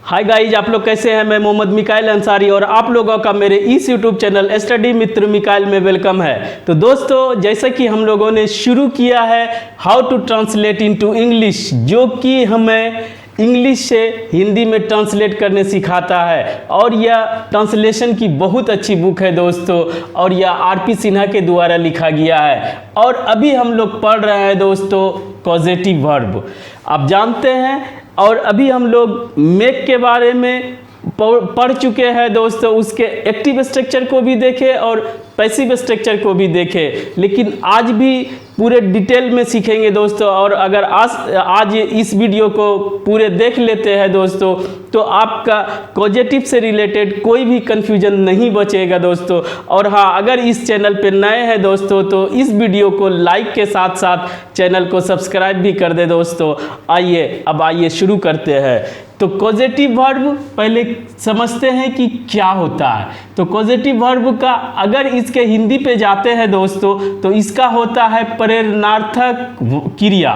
Hi guys, आप लोग कैसे हैं। मैं मोहम्मद मिकाइल अंसारी और आप लोगों का मेरे इस यूट्यूब चैनल स्टडी मित्र मिकाइल में वेलकम है। तो दोस्तों, जैसा कि हम लोगों ने शुरू किया है how to translate into English, जो कि हमें इंग्लिश से हिंदी में ट्रांसलेट करने सिखाता है। और यह ट्रांसलेशन की बहुत अच्छी बुक है दोस्तों, और यह आर.पी. सिन्हा के द्वारा लिखा गया है। और अभी हम लोग पढ़ रहे हैं दोस्तों कॉजेटिव वर्ब, आप जानते हैं। और अभी हम लोग मेक के बारे में पढ़ चुके हैं दोस्तों, उसके एक्टिव स्ट्रक्चर को भी देखे और पैसिव स्ट्रक्चर को भी देखे, लेकिन आज भी पूरे डिटेल में सीखेंगे दोस्तों। और अगर आज इस वीडियो को पूरे देख लेते हैं दोस्तों, तो आपका कॉजेटिव से रिलेटेड कोई भी कन्फ्यूजन नहीं बचेगा दोस्तों। और हाँ, अगर इस चैनल पे नए हैं दोस्तों, तो इस वीडियो को लाइक के साथ साथ चैनल को सब्सक्राइब भी कर दे दोस्तों। आइए शुरू करते हैं। तो कॉजेटिव वर्ब पहले समझते हैं कि क्या होता है। तो कॉजेटिव वर्ब का अगर इसके हिंदी पे जाते हैं दोस्तों, तो इसका होता है प्रेरणार्थक क्रिया,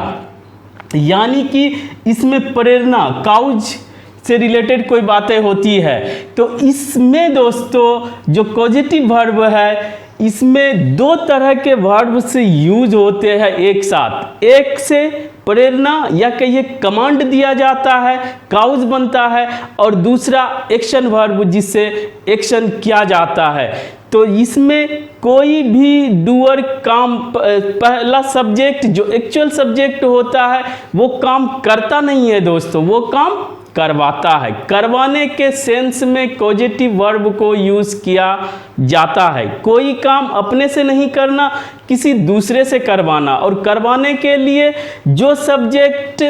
यानी कि इसमें प्रेरणा, काउज से रिलेटेड कोई बातें होती है। तो इसमें दोस्तों जो कॉजेटिव वर्ब है, इसमें दो तरह के वर्ब से यूज होते हैं एक साथ। एक से प्रेरणा या कहिए कमांड दिया जाता है, काउज बनता है, और दूसरा एक्शन वर्ब जिससे एक्शन किया जाता है। तो इसमें कोई भी डूअर काम, पहला सब्जेक्ट जो एक्चुअल सब्जेक्ट होता है वो काम करता नहीं है दोस्तों, वो काम करवाता है। करवाने के सेंस में कॉजेटिव वर्ब को यूज किया जाता है। कोई काम अपने से नहीं करना, किसी दूसरे से करवाना। और करवाने के लिए जो सब्जेक्ट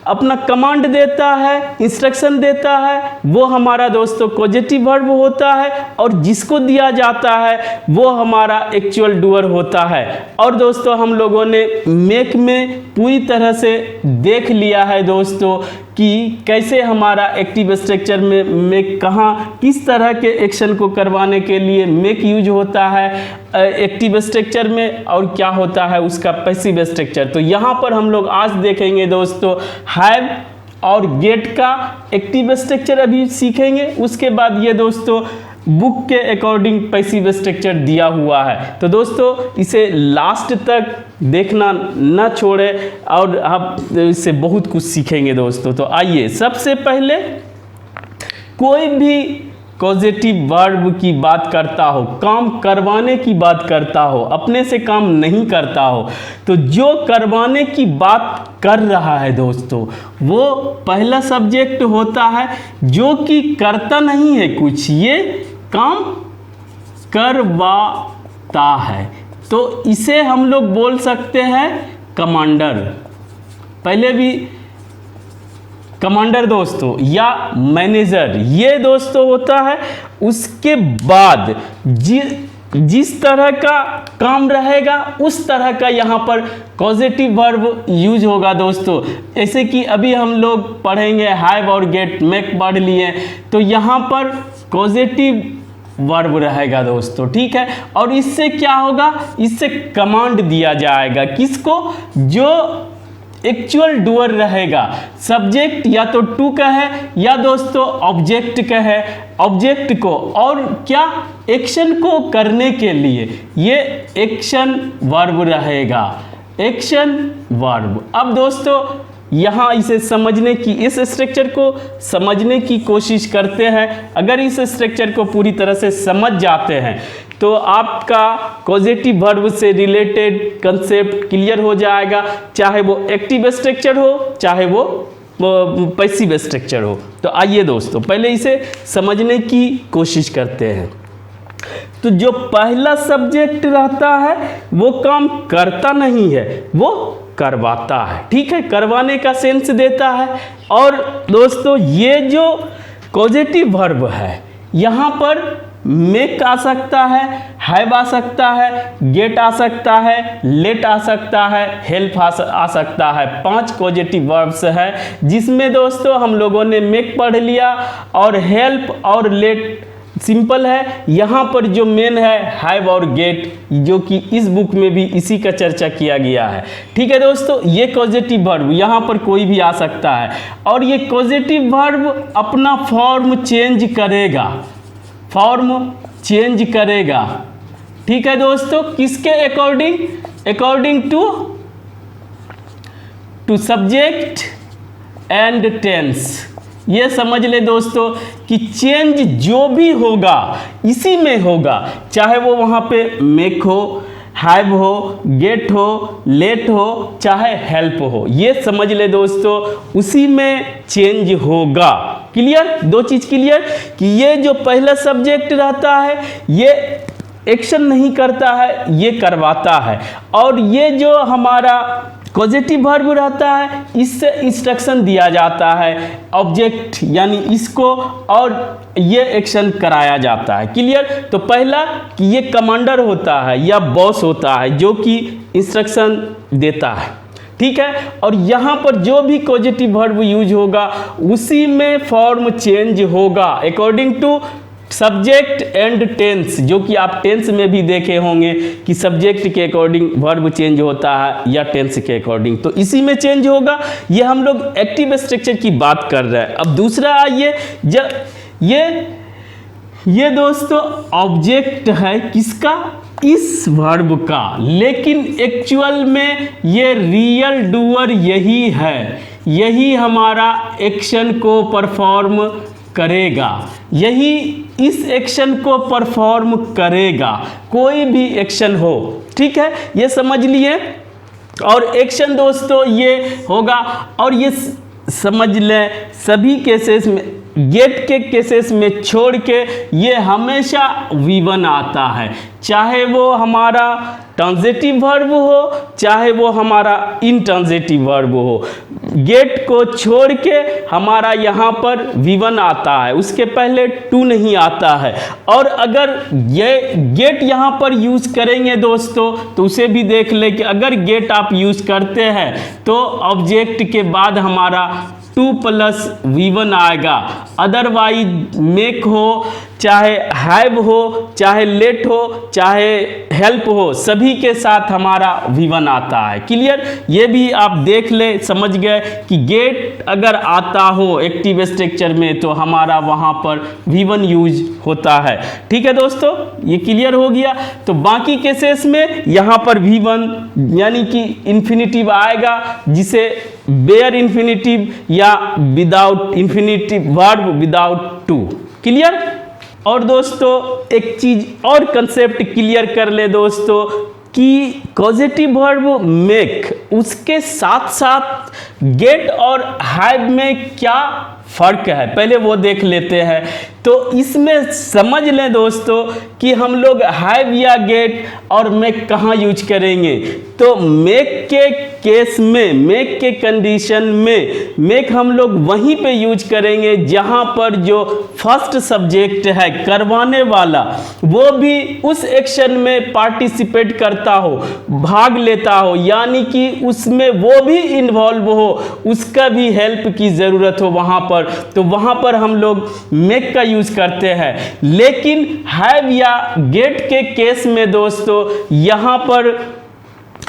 अपना कमांड देता है, इंस्ट्रक्शन देता है, वो हमारा दोस्तों कॉजेटिव वर्ब होता है। और जिसको दिया जाता है वो हमारा एक्चुअल डूअर होता है। और दोस्तों, हम लोगों ने मेक में पूरी तरह से देख लिया है दोस्तों कि कैसे हमारा एक्टिव स्ट्रक्चर में मेक कहाँ किस तरह के एक्शन को करवाने के लिए मेक यूज होता है एक्टिव स्ट्रक्चर में, और क्या होता है उसका पैसिव स्ट्रक्चर। तो यहाँ पर हम लोग आज देखेंगे दोस्तों हैव और गेट का एक्टिव स्ट्रक्चर अभी सीखेंगे। उसके बाद ये दोस्तों बुक के अकॉर्डिंग पैसिव स्ट्रक्चर दिया हुआ है। तो दोस्तों इसे लास्ट तक देखना न छोड़े, और आप इससे बहुत कुछ सीखेंगे दोस्तों। तो आइए, सबसे पहले कोई भी कॉजेटिव वर्ब की बात करता हो, काम करवाने की बात करता हो, अपने से काम नहीं करता हो, तो जो करवाने की बात कर रहा है दोस्तों, वो पहला सब्जेक्ट होता है जो कि करता नहीं है कुछ, ये काम करवाता है। तो इसे हम लोग बोल सकते हैं कमांडर। पहले भी कमांडर दोस्तों या मैनेजर, ये दोस्तों होता है। उसके बाद जिस तरह का काम रहेगा उस तरह का यहाँ पर कॉजेटिव वर्ब यूज होगा दोस्तों। ऐसे कि अभी हम लोग पढ़ेंगे हैव और गेट, मेक पढ़ लिए, तो यहाँ पर कॉजेटिव वर्ब रहेगा दोस्तों, ठीक है। और इससे क्या होगा, इससे कमांड दिया जाएगा किसको, जो एक्चुअल डूअर रहेगा। सब्जेक्ट या तो टू का है या दोस्तों ऑब्जेक्ट का है, ऑब्जेक्ट को, और क्या एक्शन को करने के लिए ये एक्शन वर्ब रहेगा, एक्शन वर्ब। अब दोस्तों यहाँ इसे समझने की, इस स्ट्रक्चर को समझने की कोशिश करते हैं। अगर इस स्ट्रक्चर को पूरी तरह से समझ जाते हैं तो आपका कॉजेटिव वर्ब से रिलेटेड कंसेप्ट क्लियर हो जाएगा, चाहे वो एक्टिव स्ट्रक्चर हो चाहे वो पैसिव स्ट्रक्चर हो। तो आइए दोस्तों पहले इसे समझने की कोशिश करते हैं। तो जो पहला सब्जेक्ट रहता है वो काम करता नहीं है, वो करवाता है, ठीक है, करवाने का सेंस देता है। और दोस्तों ये जो कॉजेटिव वर्ब है, यहाँ पर मेक आ सकता है, हैव आ सकता है, गेट आ सकता है, लेट आ सकता है, हेल्प आ सकता है। 5 कॉजेटिव वर्ब्स है, जिसमें दोस्तों हम लोगों ने मेक पढ़ लिया और हेल्प और लेट सिंपल है। यहाँ पर जो मेन है हैव और गेट, जो कि इस बुक में भी इसी का चर्चा किया गया है। ठीक है दोस्तों, ये कॉजेटिव वर्ब यहाँ पर कोई भी आ सकता है और ये कॉजेटिव वर्ब अपना फॉर्म चेंज करेगा, फॉर्म चेंज करेगा। ठीक है दोस्तों, किसके according? According to subject and tense. ये समझ ले दोस्तों कि चेंज जो भी होगा इसी में होगा, चाहे वो वहाँ पे मेक हो, हैव हो, गेट हो, लेट हो, चाहे हेल्प हो, ये समझ ले दोस्तों उसी में चेंज होगा। क्लियर? दो चीज क्लियर कि ये जो पहला सब्जेक्ट रहता है ये एक्शन नहीं करता है, ये करवाता है, और ये जो हमारा कॉजेटिव वर्ब रहता है इससे इंस्ट्रक्शन दिया जाता है ऑब्जेक्ट यानी इसको, और ये एक्शन कराया जाता है। क्लियर? तो पहला कि ये कमांडर होता है या बॉस होता है जो कि इंस्ट्रक्शन देता है। ठीक है, और यहाँ पर जो भी कॉजेटिव वर्ब यूज होगा उसी में फॉर्म चेंज होगा according to subject and tense, जो कि आप टेंस में भी देखे होंगे कि सब्जेक्ट के अकॉर्डिंग वर्ब चेंज होता है या टेंस के अकॉर्डिंग, तो इसी में चेंज होगा। ये हम लोग एक्टिव स्ट्रक्चर की बात कर रहे हैं। अब दूसरा आइए, जब ये दोस्तों ऑब्जेक्ट है किसका? इस वर्ब का, लेकिन एक्चुअल में ये रियल डूअर यही है, यही हमारा एक्शन को परफॉर्म करेगा, यही इस एक्शन को परफॉर्म करेगा, कोई भी एक्शन हो। ठीक है, ये समझ लिए। और एक्शन दोस्तों ये होगा, और ये समझ लें सभी केसेस में, गेट के केसेस में छोड़ के ये हमेशा V1 आता है, चाहे वो हमारा ट्रांजिटिव वर्ब हो चाहे वो हमारा इंट्रांजिटिव वर्ब हो। गेट को छोड़ के हमारा यहाँ पर V1 आता है, उसके पहले टू नहीं आता है। और अगर ये गेट यहाँ पर यूज करेंगे दोस्तों तो उसे भी देख ले कि अगर गेट आप यूज करते हैं तो ऑब्जेक्ट के बाद हमारा 2 + V1 आएगा। अदरवाइज मेक हो, चाहे हैव हो, चाहे लेट हो, चाहे हेल्प हो, सभी के साथ हमारा V1 आता है। क्लियर? ये भी आप देख ले, समझ गए कि गेट अगर आता हो एक्टिव स्ट्रक्चर में तो हमारा वहाँ पर V1 यूज होता है। ठीक है दोस्तों, ये क्लियर हो गया। तो बाकी केसेस में यहाँ पर V1 यानी कि इन्फिनिटिव आएगा, जिसे बेयर इन्फिनिटिव या without infinitive verb without to. Clear? और दोस्तों एक चीज और कंसेप्ट क्लियर कर ले दोस्तों कि कॉजेटिव वर्ब मेक, उसके साथ साथ गेट और हैव में क्या फर्क है पहले वो देख लेते हैं। तो इसमें समझ लें दोस्तों कि हम लोग हैव या गेट और मेक कहाँ यूज करेंगे। तो मेक के केस में, मेक के कंडीशन में मेक हम लोग वहीं पे यूज करेंगे जहाँ पर जो फर्स्ट सब्जेक्ट है करवाने वाला वो भी उस एक्शन में पार्टिसिपेट करता हो, भाग लेता हो, यानी कि उसमें वो भी इन्वॉल्व हो, उसका भी हेल्प की ज़रूरत हो वहाँ पर, तो वहाँ पर हम लोग मेक का यूज करते हैं। लेकिन हैव या गेट के केस में दोस्तों यहाँ पर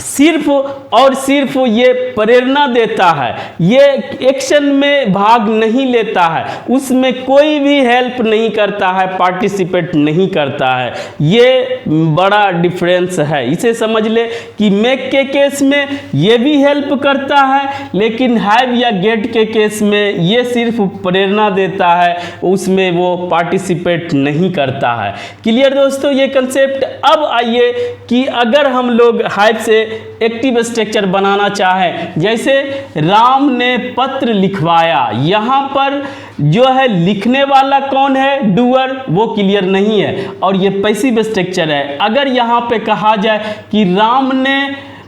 सिर्फ और सिर्फ ये प्रेरणा देता है, ये एक्शन में भाग नहीं लेता है, उसमें कोई भी हेल्प नहीं करता है, पार्टिसिपेट नहीं करता है। ये बड़ा डिफरेंस है, इसे समझ ले कि मेक के केस में ये भी हेल्प करता है, लेकिन हैव या गेट के केस में ये सिर्फ प्रेरणा देता है, उसमें वो पार्टिसिपेट नहीं करता है। क्लियर दोस्तों ये कंसेप्ट? अब आइए कि अगर हम लोग हैव से एक्टिव स्ट्रक्चर बनाना चाहें, जैसे राम ने पत्र लिखवाया, यहाँ पर जो है लिखने वाला कौन है? डूअर, वो क्लियर नहीं है और ये पैसिव स्ट्रक्चर है। अगर यहाँ पे कहा जाए कि राम ने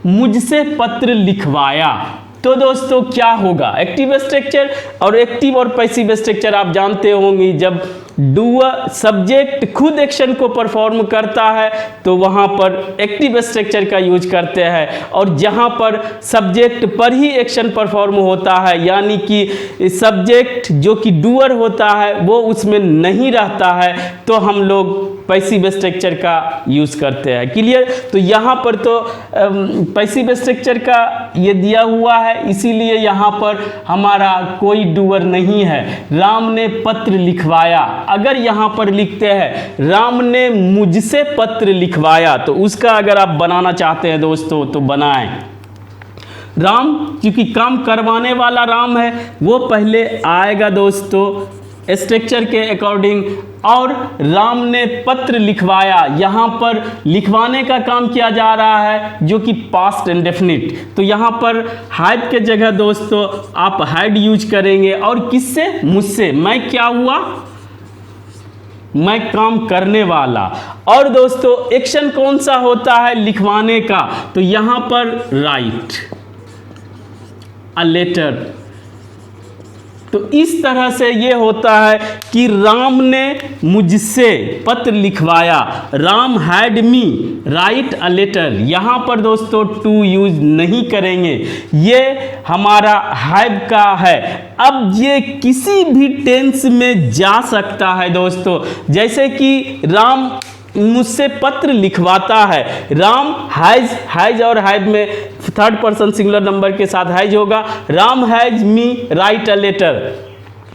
मुझसे पत्र लिखवाया तो दोस्तों क्या होगा? एक्टिव स्ट्रक्चर और एक्टिव और पैसिव स्ट्रक्चर आप जानते होंगे, डूअर सब्जेक्ट खुद एक्शन को परफॉर्म करता है तो वहाँ पर एक्टिव स्ट्रक्चर का यूज करते हैं, और जहाँ पर सब्जेक्ट पर ही एक्शन परफॉर्म होता है यानी कि सब्जेक्ट जो कि डूअर होता है वो उसमें नहीं रहता है तो हम लोग पैसिव स्ट्रक्चर का यूज करते हैं। क्लियर? तो यहाँ पर तो पैसिव स्ट्रक्चर का ये दिया हुआ है, इसीलिए यहाँ पर हमारा कोई डूअर नहीं है। राम ने पत्र लिखवाया, अगर यहाँ पर लिखते हैं राम ने मुझसे पत्र लिखवाया तो उसका अगर आप बनाना चाहते हैं दोस्तों तो बनाएं। राम क्योंकि काम करवाने वाला राम है वो पहले आएगा दोस्तों स्ट्रक्चर के अकॉर्डिंग, और राम ने पत्र लिखवाया, यहाँ पर लिखवाने का काम किया जा रहा है जो कि पास्ट इंडेफिनिट, तो यहाँ पर हैड के जगह दोस्तों आप हैड यूज करेंगे। और किससे? मुझसे। मैं क्या हुआ? मैं काम करने वाला। और दोस्तों एक्शन कौन सा होता है लिखवाने का? तो यहाँ पर राइट अ लेटर। तो इस तरह से ये होता है कि राम ने मुझसे पत्र लिखवाया, Ram had me write a letter. यहाँ पर दोस्तों टू यूज नहीं करेंगे, ये हमारा हैव का है। अब ये किसी भी टेंस में जा सकता है दोस्तों, जैसे कि राम मुझसे पत्र लिखवाता है, राम हैज और हैव में थर्ड पर्सन सिंगुलर नंबर के साथ हैज होगा। Ram has me write a letter,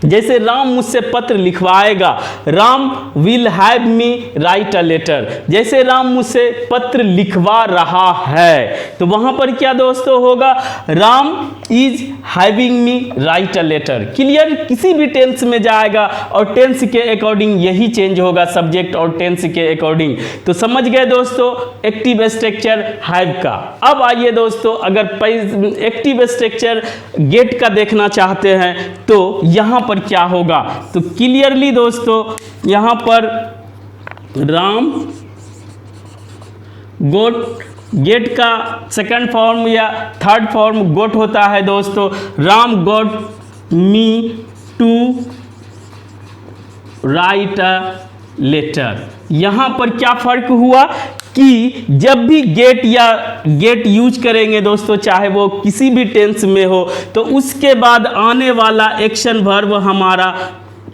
जैसे राम मुझसे पत्र लिखवाएगा, Ram will have me write a letter, जैसे राम मुझसे पत्र लिखवा रहा है तो वहां पर क्या दोस्तों होगा? Ram is having me write a letter. Clear? किसी भी टेंस में जाएगा और टेंस के अकॉर्डिंग यही चेंज होगा, सब्जेक्ट और टेंस के अकॉर्डिंग। तो समझ गए दोस्तों एक्टिव स्ट्रक्चर हैव का। अब आइए दोस्तों अगर एक्टिव स्ट्रक्चर गेट का देखना चाहते हैं तो यहां पर क्या होगा? तो क्लियरली दोस्तों यहां पर राम गोट, गेट का सेकंड फॉर्म या थर्ड फॉर्म गोट होता है दोस्तों। Ram got me to write a letter. यहां पर क्या फर्क हुआ कि जब भी गेट यूज करेंगे दोस्तों, चाहे वो किसी भी टेंस में हो, तो उसके बाद आने वाला एक्शन वर्ब हमारा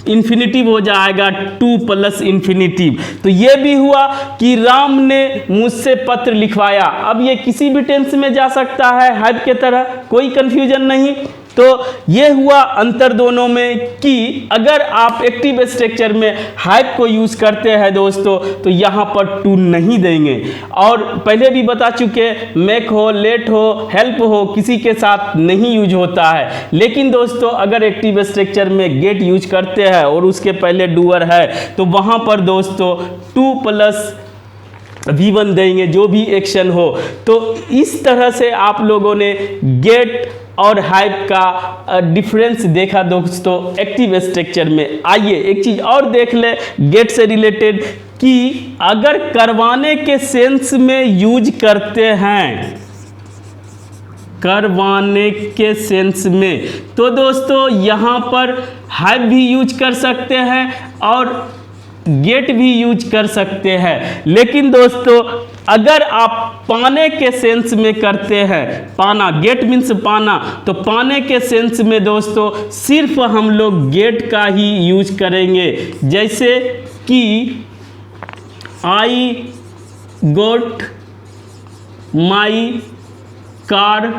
इन्फिनिटिव हो जाएगा, टू प्लस इन्फिनिटिव। तो ये भी हुआ कि राम ने मुझसे पत्र लिखवाया। अब ये किसी भी टेंस में जा सकता है हैव के तरह, कोई कंफ्यूजन नहीं। तो ये हुआ अंतर दोनों में कि अगर आप एक्टिव स्ट्रक्चर में हैव को यूज करते हैं दोस्तों तो यहाँ पर टू नहीं देंगे। और पहले भी बता चुके मेक हो, लेट हो, हेल्प हो किसी के साथ नहीं यूज होता है। लेकिन दोस्तों अगर एक्टिव स्ट्रक्चर में गेट यूज करते हैं और उसके पहले डूअर है तो वहाँ पर दोस्तों टू प्लस V1 देंगे जो भी एक्शन हो। तो इस तरह से आप लोगों ने गेट और हैव का डिफरेंस देखा दोस्तों एक्टिव स्ट्रक्चर में। आइए एक चीज और देख ले गेट से रिलेटेड कि अगर करवाने के सेंस में यूज करते हैं, करवाने के सेंस में, तो दोस्तों यहां पर हैव भी यूज कर सकते हैं और गेट भी यूज कर सकते हैं। लेकिन दोस्तों अगर आप पाने के सेंस में करते हैं, पाना, गेट मीन्स पाना, तो पाने के सेंस में दोस्तों सिर्फ हम लोग गेट का ही यूज करेंगे। जैसे कि आई गोट माई कार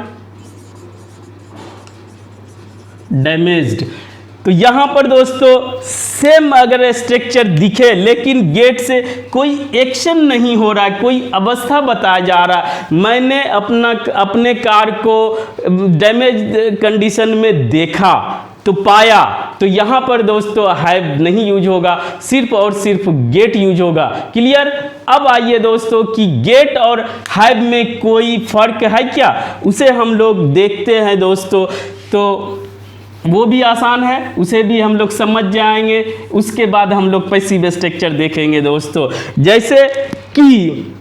डैमेज्ड। तो यहां पर दोस्तों सेम अगर स्ट्रक्चर दिखे लेकिन गेट से कोई एक्शन नहीं हो रहा है, कोई अवस्था बताया जा रहा है, मैंने अपने कार को डैमेज कंडीशन में देखा तो पाया, तो यहां पर दोस्तों हैव नहीं यूज होगा, सिर्फ और सिर्फ गेट यूज होगा। क्लियर? अब आइए दोस्तों कि गेट और हैव में कोई फर्क है क्या, उसे हम लोग देखते हैं दोस्तों। तो वो भी आसान है, उसे भी हम लोग समझ जाएंगे। उसके बाद हम लोग पैसिव स्ट्रक्चर देखेंगे दोस्तों। जैसे कि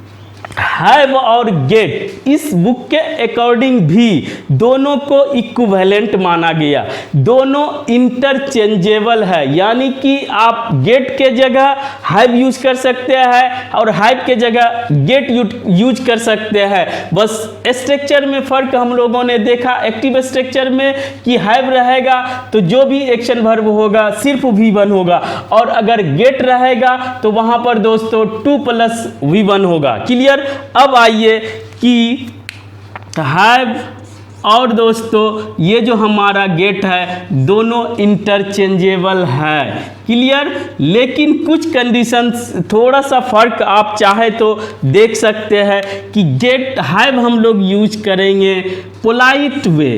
हैव और गेट इस बुक के अकॉर्डिंग भी दोनों को इक्विवेलेंट माना गया, दोनों इंटरचेंजेबल है, यानी कि आप गेट के जगह हैव यूज कर सकते हैं और हैव के जगह गेट यूज कर सकते हैं। बस स्ट्रक्चर में फर्क हम लोगों ने देखा एक्टिव स्ट्रक्चर में कि हैव रहेगा तो जो भी एक्शन वर्ब होगा सिर्फ V1 होगा, और अगर गेट रहेगा तो वहां पर दोस्तों 2 + V1 होगा। क्लियर। अब आइए कि हैव और दोस्तों ये जो हमारा गेट है दोनों इंटरचेंजेबल है। क्लियर। लेकिन कुछ कंडीशंस थोड़ा सा फर्क आप चाहे तो देख सकते हैं कि गेट हैव हम लोग यूज करेंगे पोलाइट वे,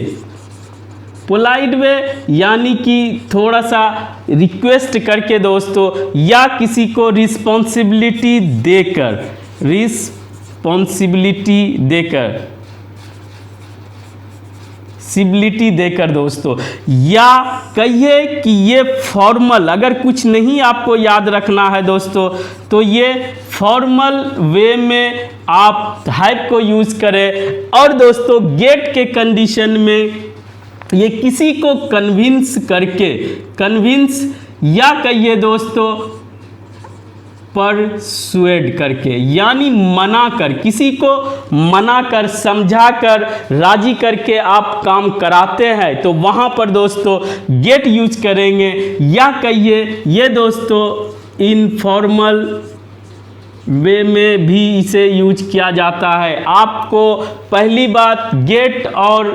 पोलाइट वे यानी कि थोड़ा सा रिक्वेस्ट करके दोस्तों, या किसी को रिस्पॉन्सिबिलिटी देकर, रिस्पॉन्सिबिलिटी देकर, सिबिलिटी देकर दोस्तों, या कहिए कि ये फॉर्मल, अगर कुछ नहीं आपको याद रखना है दोस्तों तो ये फॉर्मल वे में आप हैव को यूज करें। और दोस्तों गेट के कंडीशन में ये किसी को कन्विंस करके, कन्विंस या कहिए दोस्तों परसुएड करके, यानी मना कर, किसी को मना कर, समझा कर, राजी करके आप काम कराते हैं तो वहां पर दोस्तों गेट यूज करेंगे। या कहिए ये दोस्तों इनफॉर्मल वे में भी इसे यूज किया जाता है। आपको पहली बात गेट और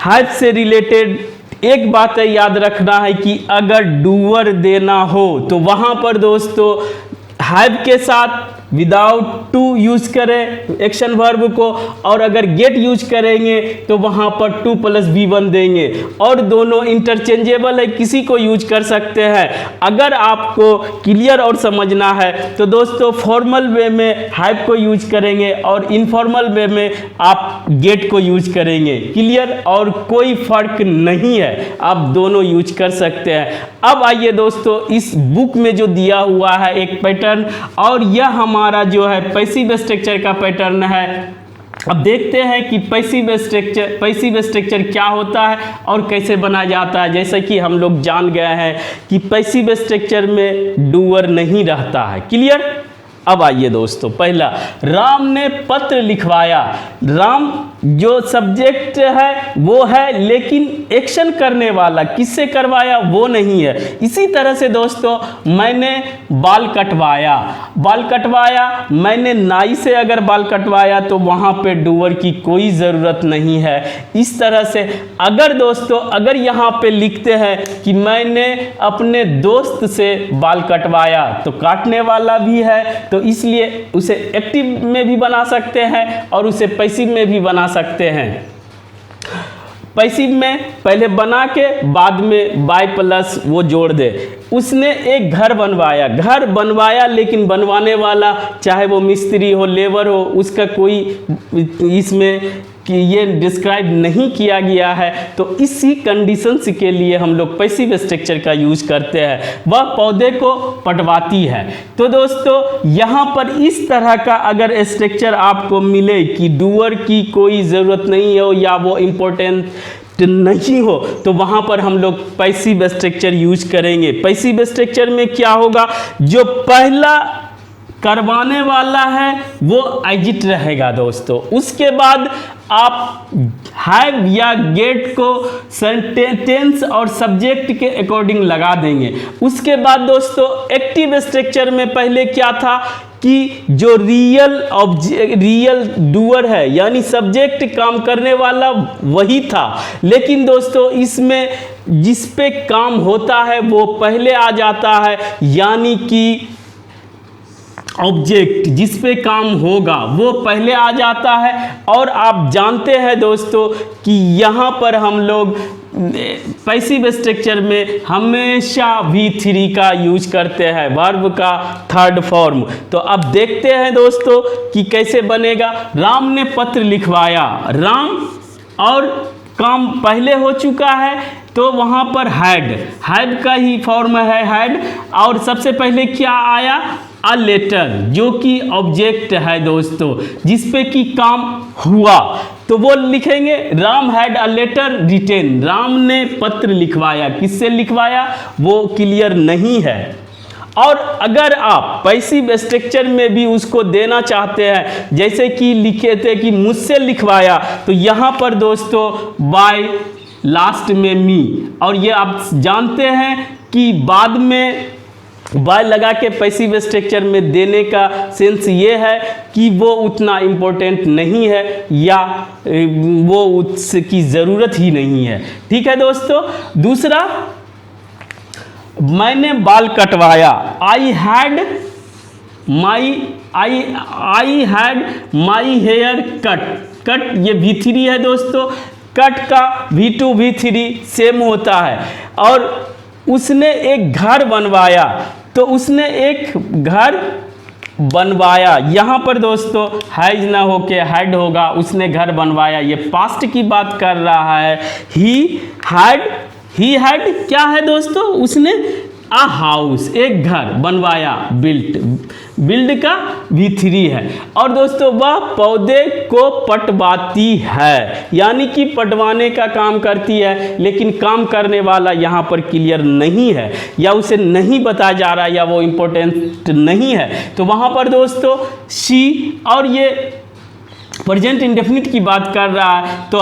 हैव से रिलेटेड एक बात याद रखना है कि अगर डूअर देना हो तो वहां पर दोस्तों हैव के साथ विदाउट टू यूज करें एक्शन वर्ब को, और अगर गेट यूज करेंगे तो वहां पर 2 + V1 देंगे, और दोनों इंटरचेंजेबल है, किसी को यूज कर सकते हैं। अगर आपको क्लियर और समझना है तो दोस्तों फॉर्मल वे में हैव को यूज करेंगे और इनफॉर्मल वे में आप गेट को यूज करेंगे। क्लियर। और कोई फर्क नहीं है, आप दोनों यूज कर सकते हैं। अब आइए दोस्तों इस बुक में जो दिया हुआ है एक पैटर्न, और यह हमारा जो है पैसिव स्ट्रक्चर का पैटर्न है। अब देखते हैं कि पैसिव स्ट्रक्चर क्या होता है और कैसे बनाया जाता है। जैसे कि हम लोग जान गए हैं कि पैसिव स्ट्रक्चर में डूअर नहीं रहता है। क्लियर। अब आइए दोस्तों, पहला राम ने पत्र लिखवाया। राम जो सब्जेक्ट है वो है, लेकिन एक्शन करने वाला किससे करवाया वो नहीं है। इसी तरह से दोस्तों मैंने बाल कटवाया, बाल कटवाया, मैंने नाई से अगर बाल कटवाया तो वहाँ पे डूअर की कोई ज़रूरत नहीं है। इस तरह से अगर दोस्तों अगर यहाँ पे लिखते हैं कि मैंने अपने दोस्त से बाल कटवाया तो काटने वाला भी है, तो इसलिए उसे एक्टिव में भी बना सकते हैं और उसे पैसिव में भी बना सकते हैं। पैसिव में पहले बना के बाद में बाय प्लस वो जोड़ दे। उसने एक घर बनवाया, घर बनवाया लेकिन बनवाने वाला चाहे वो मिस्त्री हो, लेबर हो, उसका कोई इसमें कि ये डिस्क्राइब नहीं किया गया है, तो इसी कंडीशंस के लिए हम लोग पैसिव स्ट्रक्चर का यूज करते हैं। वह पौधे को पटवाती है। तो दोस्तों यहाँ पर इस तरह का अगर स्ट्रक्चर आपको मिले कि डूअर की कोई ज़रूरत नहीं हो या वो इम्पोर्टेंट नहीं हो, तो वहाँ पर हम लोग पैसिव स्ट्रक्चर यूज करेंगे। पैसिव स्ट्रक्चर में क्या होगा, जो पहला करवाने वाला है वो एजिट रहेगा दोस्तों। उसके बाद आप हैव या गेट को सेंटेंस और सब्जेक्ट के अकॉर्डिंग लगा देंगे। उसके बाद दोस्तों एक्टिव स्ट्रक्चर में पहले क्या था कि जो रियल डूअर है यानी सब्जेक्ट काम करने वाला वही था, लेकिन दोस्तों इसमें जिस पे काम होता है वो पहले आ जाता है, यानी कि ऑब्जेक्ट जिस पे काम होगा वो पहले आ जाता है। और आप जानते हैं दोस्तों कि यहाँ पर हम लोग पैसिव स्ट्रक्चर में हमेशा V3 का यूज करते हैं, वर्ब का थर्ड फॉर्म। तो अब देखते हैं दोस्तों कि कैसे बनेगा। राम ने पत्र लिखवाया, राम और काम पहले हो चुका है तो वहाँ पर हैड का ही फॉर्म है हैड, और सबसे पहले क्या आया, अ लेटर, जो कि ऑब्जेक्ट है दोस्तों, जिसपे कि काम हुआ, तो वो लिखेंगे Ram had a letter written, Ram ने पत्र लिखवाया। किससे लिखवाया वो क्लियर नहीं है। और अगर आप पैसिव स्ट्रक्चर में भी उसको देना चाहते हैं, जैसे कि लिखे थे कि मुझसे लिखवाया, तो यहाँ पर दोस्तों बाय लास्ट में मी, और ये आप जानते हैं कि बाद में बाय लगा के पैसिव स्ट्रक्चर में देने का सेंस ये है कि वो उतना इम्पोर्टेंट नहीं है या वो उसकी ज़रूरत ही नहीं है। ठीक है दोस्तों। दूसरा, मैंने बाल कटवाया, I had my hair cut. Cut ये V3 है दोस्तों, कट का V2 V3 सेम होता है। और उसने एक घर बनवाया, तो उसने एक घर बनवाया, यहाँ पर दोस्तों हैज ना होके हैड होगा, उसने घर बनवाया, ये पास्ट की बात कर रहा है। ही हैड क्या है दोस्तों, उसने अ हाउस, एक घर बनवाया, बिल्ड का V3 है। और दोस्तों वह पौधे को पटवाती है, यानी कि पटवाने का काम करती है, लेकिन काम करने वाला यहाँ पर क्लियर नहीं है, या उसे नहीं बताया जा रहा है, या वो इम्पोर्टेंट नहीं है, तो वहाँ पर दोस्तों शी, और ये प्रेजेंट इंडेफिनिट की बात कर रहा है, तो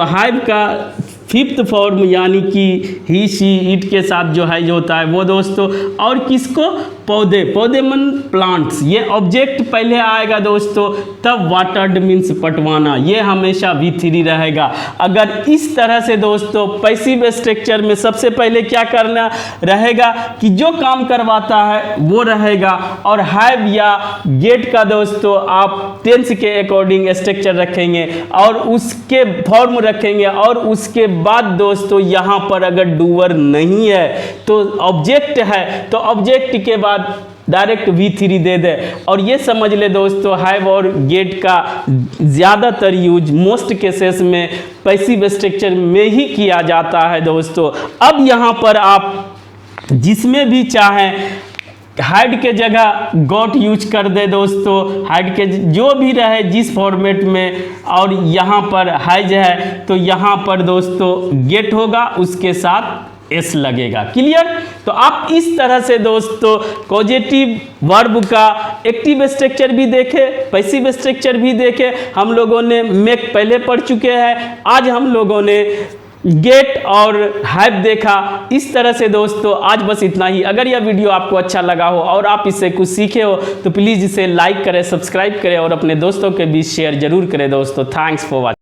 हैव का फिफ्थ फॉर्म यानी कि ही शी इट के साथ जो है जो होता है वो दोस्तों। और किसको, पौधे मन प्लांट्स, ये ऑब्जेक्ट पहले आएगा दोस्तों, तब वाटर्ड मीन्स पटवाना, ये हमेशा V3 रहेगा। अगर इस तरह से दोस्तों पैसिव स्ट्रक्चर में सबसे पहले क्या करना रहेगा कि जो काम करवाता है वो रहेगा, और हैव या गेट का दोस्तों आप टेंस के अकॉर्डिंग स्ट्रक्चर रखेंगे और उसके फॉर्म रखेंगे, और उसके बाद दोस्तों यहाँ पर अगर डूअर नहीं है तो ऑब्जेक्ट है, तो ऑब्जेक्ट के बाद डायरेक्ट V3 दे दे। और ये समझ ले दोस्तों हैव और गेट का ज़्यादातर यूज मोस्ट केसेस में पैसिव स्ट्रक्चर में ही किया जाता है दोस्तों। अब यहाँ पर आप जिसमें भी चाहें हैड के जगह गॉट यूज कर दे दोस्तों, हैड के जो भी रहे जिस फॉर्मेट में, और यहाँ पर हैज है तो यहाँ पर दोस्तों गेट होगा, उसके साथ एस लगेगा। क्लियर। तो आप इस तरह से दोस्तों कॉजेटिव वर्ब का एक्टिव स्ट्रक्चर भी देखे, पैसिव स्ट्रक्चर भी देखे। हम लोगों ने मेक पहले पढ़ चुके हैं, आज हम लोगों ने गेट और हैव देखा। इस तरह से दोस्तों आज बस इतना ही। अगर यह वीडियो आपको अच्छा लगा हो और आप इससे कुछ सीखे हो तो प्लीज़ इसे लाइक करें, सब्सक्राइब करें और अपने दोस्तों के बीच शेयर जरूर करें दोस्तों। Thanks for watching.